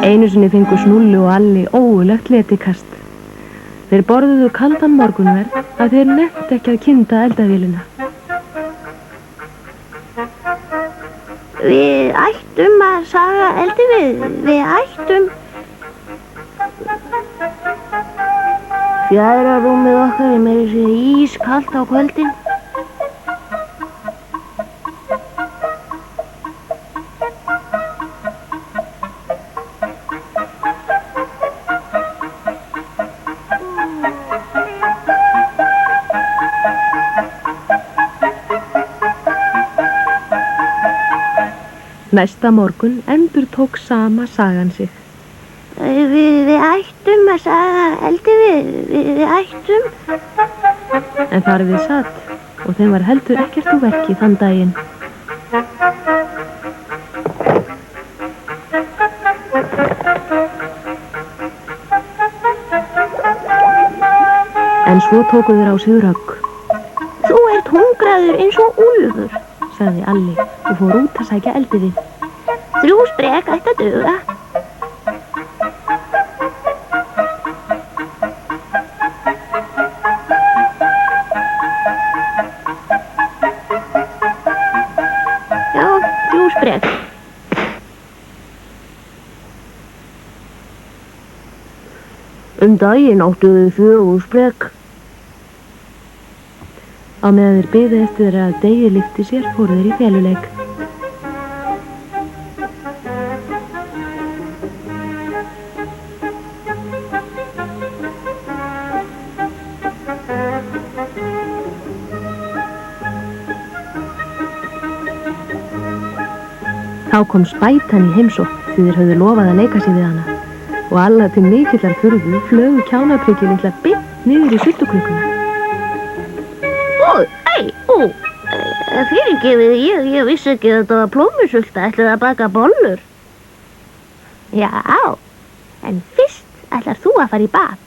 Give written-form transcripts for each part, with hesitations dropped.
Einu sinni fengu Snúlli og Alli ógurlegt letikast. Þeir borðuðu kaldan morgunverð að þeir nefnt ekki að kynda eldavélina. Við ættum að saga eldi við ættum. Fjaðrarúmið okkar meira sér ískalt á kvöldin. Næsta morgun endurtók sama sagan sig. Við ættum að saga eldi við ættum. En þar við satt og þeim var heldur ekkert úr verki þann daginn. En svo tóku þeir á sig rögg. Þú ert hungraður eins og úlfur, sagði Alli og fór út að sækja eldivið. 3 sprek ætti að duga. Já, 3 sprek. Daginn áttu við 4 sprek. Á meðan þeir biðu eftir þeirra að degi lyfti sér fóru þeir í feluleik. Þá kom Spætan í heimsókn því þeir höfðu lofað að leika sér við hana og alla til mikillar furðu flögu kjánaprikið litla beint niður í sultukrukuna. Fyrirgefið, ég vissi ekki að þetta var plómusulta. Ætlaði að baka bollur? Já, en fyrst ætlar þú að fara í bað.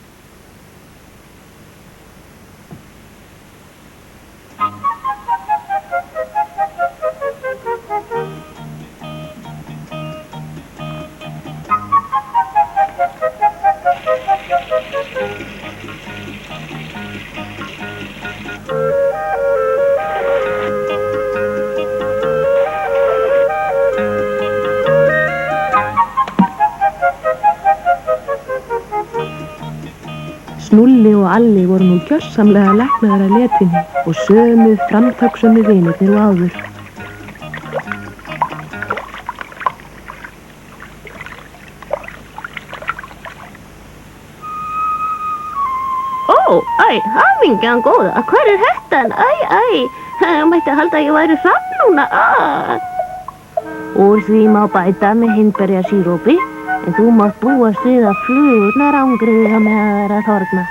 Snúlli og Alli voru nú gjörsamlega læknaðar að letinni og sömu framtakssömu vinirnir og áður. Hamingjan góða, hver er hettan? Mætti halda að ég væri hrafn núna. Úr því má bæta með hindberjasírópi, en þú mátt búast við að flugurnar ángriða með að vera þorna.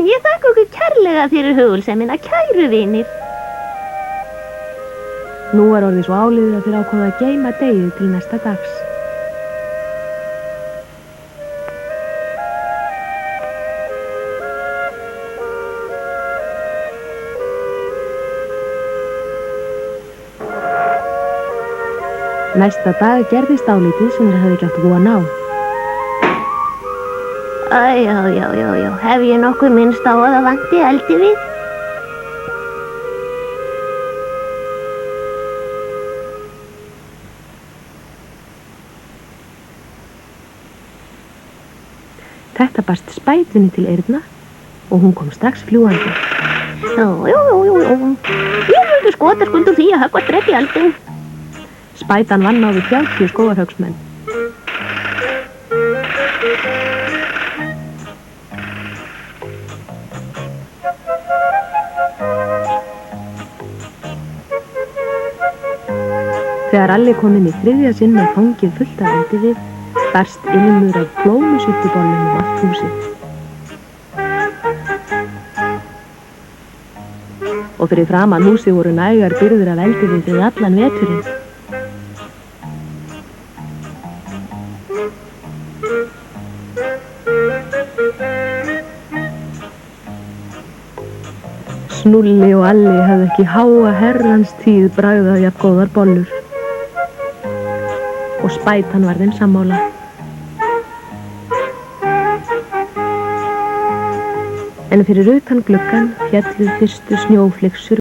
Ég þakka ykkur kærlega fyrir hugulsemina, kæru vinir. Nú var orðið svo áliðið að þeir ákváðu að geyma degið til næsta dags. Næsta dag gerðist dálítið sem þeir höfðu ekki átt von á. Já, hef ég nokkuð minnst á að það vanti eldi við? Þetta barst Spætunni til eyrna og hún kom strax fljúgandi. Ég vildi skotaskuld úr því að höggva drep í eldin. Spætan vann á við 30 skógarhöggsmenn. Þegar Alli kom inn í 3. sinn með fangið fullt af eldivið, barst ilmur af plómusultubollum allt húsið. Og fyrir framan húsið voru nægar birgðir af eldivið við allan veturinn. Snúlli og Alli hafði ekki háa herrans tíð bragðað jafn góðar bollur. Og Spætan var þeim sammála. En fyrir utan gluggann féllu fyrstu snjóflyksur